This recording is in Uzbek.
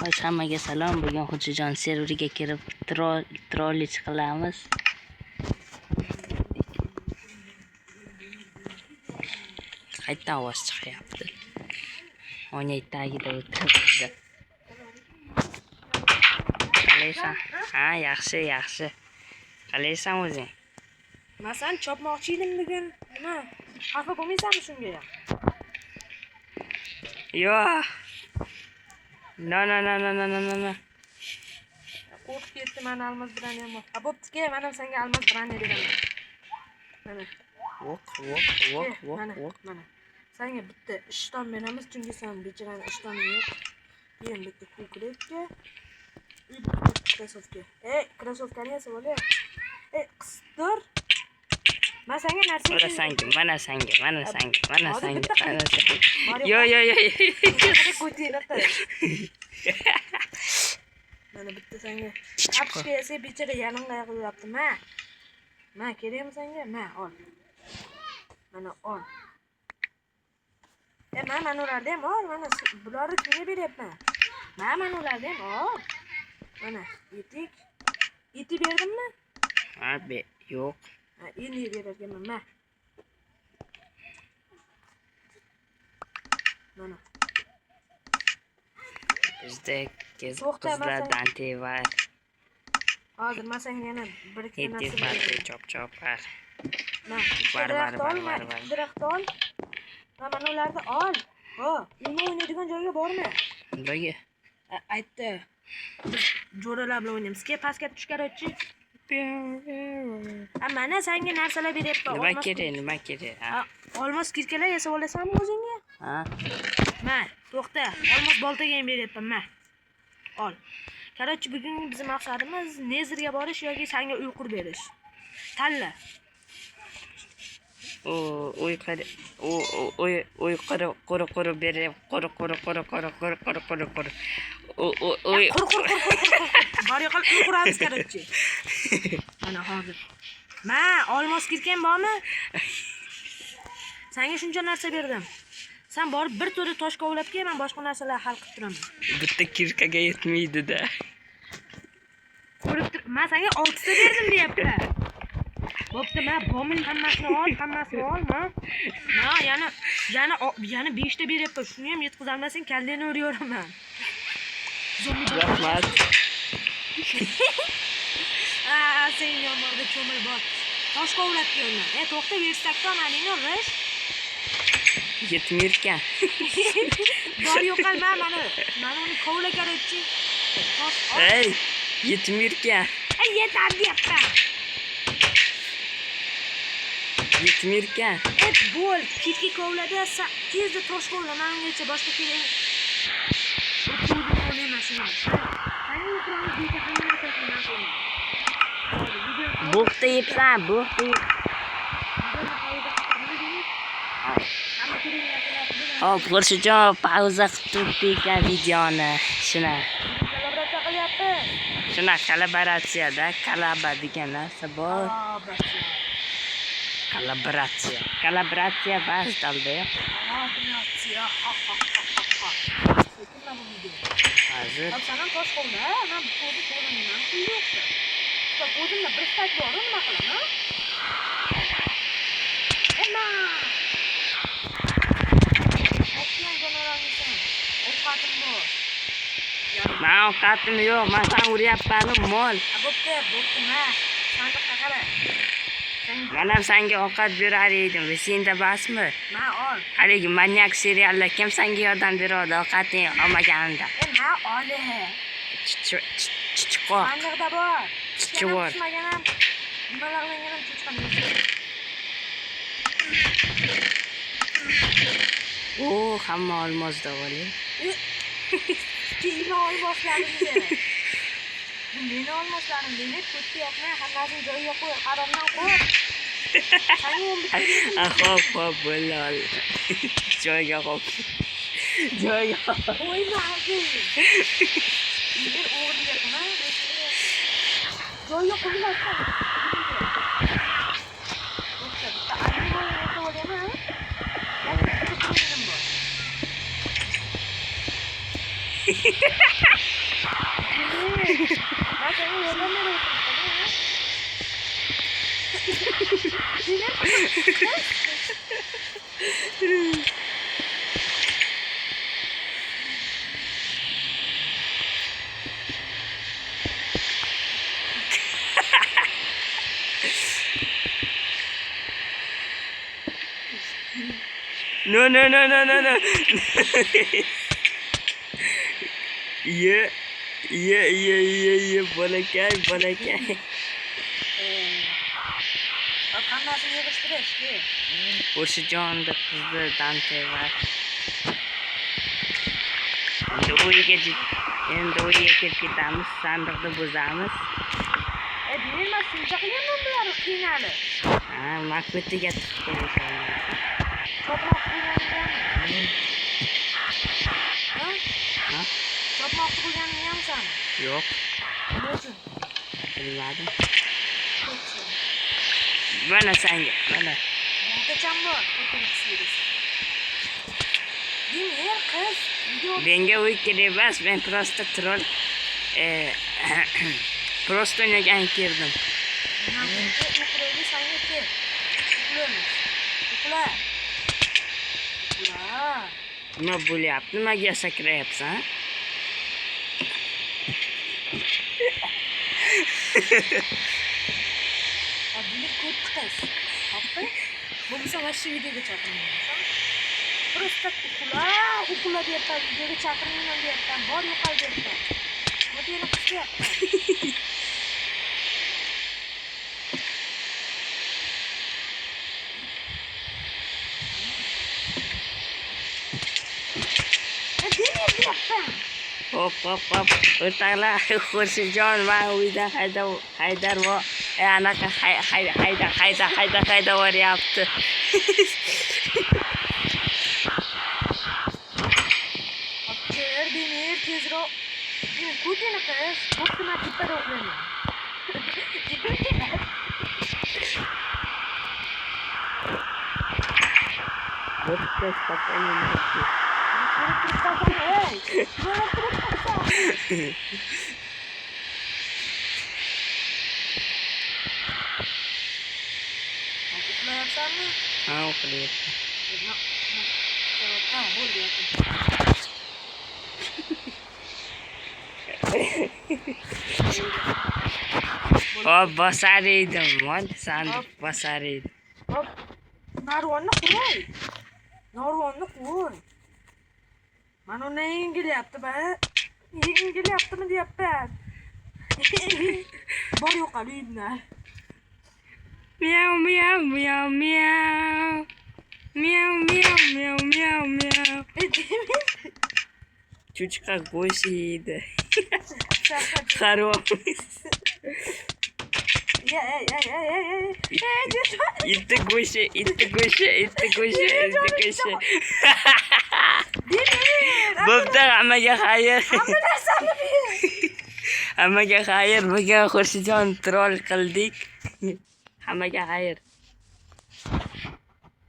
Xo'sh, hammaga salom. Bugun Xo'jajon serveriga kirib trollich qilamiz. Qayerdan ovoz chiqyapti? O'ynay tagida o'tiribdi. Qalaysan? Ha, yaxshi. Qalaysan o'zing? Men seni chopmoqchi edim bugun. Nima? Xafa bo'lmaysanmi shunga? Yo'q. No. Qo'rqib ketdi, meni almaz bilan ham. Ha, bo'pti-ki, men ham senga almaz bilan beraman. Mana. Mana. Senga bitta ishton beramiz, chunki sen bechorani ishtoning yo'q. Keyin bitta kukuletga, krossovka. Krossovkani esa bo'la. Qistir. Men senga narsa Mana sanga. Yo. Mana bitta senga. Apishga esa bechora yanimga yaqinlayapti. Ma kerakmi senga? Ol. Mana ol. Mana ularni ham ol. Mana bularni kimga beryapman? Mana ularni ham ol. Mana etik. Etik berdimmi? Ha, yo'q. Endi berarkanman. Mana. Bizda qizlar dantevar. Hozir men senga yana bir ikkita narsa beraman. Chop. Var. Daraxt ol. Mana ularni ol. O'ynaydigan joyga borma. Nimaga? Aytdi. Jo'ralar bilan o'ynaymiz. Pastga tush kerakchi. Mana senga narsalar beryapman. Nima kerak? Olmos kirkalar yasab olasanmi o'zingga? Ha. To'xta. Olmos boltaga ham beryapman. Ol. Qarorchi, bugungi bizning maqsadimiz Nezerga borish yoki senga uy qurib berish. Tanla. Quru berib, quru. Bor yo'qol uy quramiz qarorchi. Mana hozir. Olmos kirkan bormi? Senga shuncha narsa berdim. Sen borib bir to'da tosh kovlab kel, men boshqa narsalar hal qilib turaman. Bitta kirkaga yetmaydi-da. Ko'rib tur. Men senga 6 ta berdim deyapman. Bo'pti, men bomin hammasini ol. Yana 5 ta beryapman. Shuni ham yetkazolmasang kallani o'rayveraman. Rahmat. Sen yomg'irda cho'mil bor. Tosh kovlab kelman. To'xta, versakda meningni urish. Yetmirkan. Bor yo'qal mana uni kovla kerakchi. Yetmirkan. Yetar deyapman. Yetmirkan. Bo'l, kitga kovlada tezda tosh kovla, mengacha boshqa kerak. Bo'xta yebsan. Hop, Xo'jajon pauza qilib turdik videoni. Shuna kollaboratsiyada kalaba degan narsa bor. Kollaboratsiya bas talda. Hozir. Sen tosh kovla, men bu kovlamayman, yo'qsa. O'zimda bir stak bor, nima qilaman? Men ovqatim yo'q, men sen uryapman mol. Bo'pti, sandiqqa qara. Men ham senga ovqat berar edim. Senda basmi? Men ol. Haligi manyak seriallar kim senga yordam beradi ovqating olmaganida? Ol. Chichiqoq. Sandiqda bor. Chichiqoq. Nimalar bilan chichiqni. Hamma olmosda bo'li. Kiyim olmoslarim kerak. Meni olmoslarim demak, ko'kka yoqmay, hammasini joyiga qo'y, qarordan qo'y. Xo'p, bo'ldi. Joyiga qo'y. Qo'yma, men o'g'irlayapman. Joyiga qo'ymasam. Ben seni yoldan nereye No. Iya. Bolakay. Qandasin yig'ishtirish ki? O'sha jonda qizi Dante var. Endi uyiga ketib ketamiz, sandiqni buzamiz. Bilma, shuncha qiynalman bular qiynalib. Ha, makbetiga tiqib kelishadi. Chopmoq qilganingami? Ha? Chopmoq qilganingami sen? Yo'q, Nima uchun? bilmadim. Mana senga, mana. Mo'tacham bor, o'tiribsiz. Demir qiz, Menga uy kerak emas, men просто troll просто o'ynagan kirdim. Uxlaydi senga kel. Uxla. Nima bo'lyapti? Nimaga sakrayapsan? Adını kurt kız. Hoppa. Bu sefer şu videoda çakırmayacağım. Просто ukula diyapman, videoga chaqirmayman deyapman. Bor yo'qol deyapman. Bu yana qilyapman. Demir deyapman. Hop. O'rtoqlar, Xurshidjon va uyda haydar va anaqa hayda boryapti. Demir tezroq. Ko'rdingmi qiz? Bo'ptimi, tepada o'xlayman. Bo'pti, spokойно. Uxlayapsanmi? Ha, uxlayapman. Ha, bo'ldi. Hop, bosar edim. Sandiq bosar edim. Hop. Narvonni qo'y. Mana uni yengilyapti-ba. Yengilyaptimi deyapman. Bor yo'qol uyimdan. Miau. Chuchqa go'sht yeydi. Xarob. Itti go'shi. Bo'pti, hammaga xayr. Hammaga xayr. Bugun Xurshidjon troll qildik. Hammaga xayr.